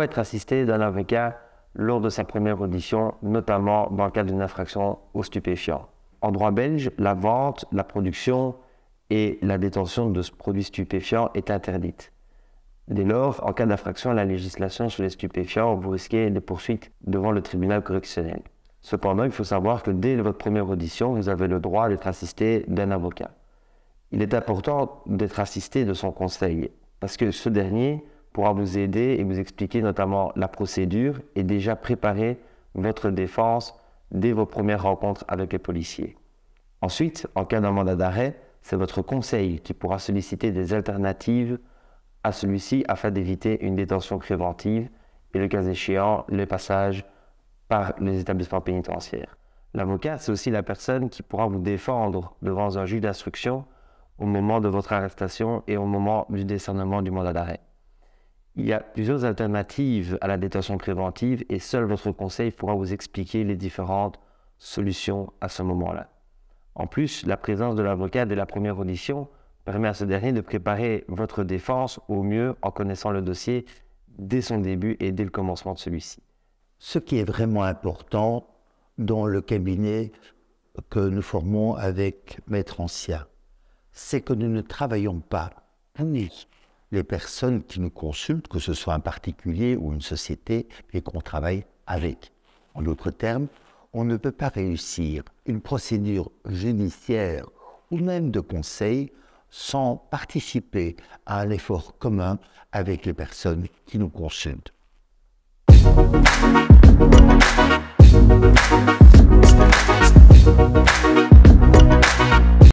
doit être assisté d'un avocat lors de sa première audition, notamment dans le cadre d'une infraction aux stupéfiants. En droit belge, la vente, la production et la détention de ce produit stupéfiant est interdite. Dès lors, en cas d'infraction à la législation sur les stupéfiants, vous risquez des poursuites devant le tribunal correctionnel. Cependant, il faut savoir que dès votre première audition, vous avez le droit d'être assisté d'un avocat. Il est important d'être assisté de son conseil, parce que ce dernier pourra vous aider et vous expliquer notamment la procédure et déjà préparer votre défense dès vos premières rencontres avec les policiers. Ensuite, en cas d'un mandat d'arrêt, c'est votre conseil qui pourra solliciter des alternatives à celui-ci afin d'éviter une détention préventive et, le cas échéant, le passage par les établissements pénitentiaires. L'avocat, c'est aussi la personne qui pourra vous défendre devant un juge d'instruction au moment de votre arrestation et au moment du décernement du mandat d'arrêt. Il y a plusieurs alternatives à la détention préventive et seul votre conseil pourra vous expliquer les différentes solutions à ce moment-là. En plus, la présence de l'avocat dès la première audition permet à ce dernier de préparer votre défense au mieux en connaissant le dossier dès son début et dès le commencement de celui-ci. Ce qui est vraiment important dans le cabinet que nous formons avec Maître Ancien, c'est que nous ne travaillons pas pour les personnes qui nous consultent, que ce soit un particulier ou une société, et qu'on travaille avec. En d'autres termes, on ne peut pas réussir une procédure judiciaire ou même de conseil sans participer à un effort commun avec les personnes qui nous consultent.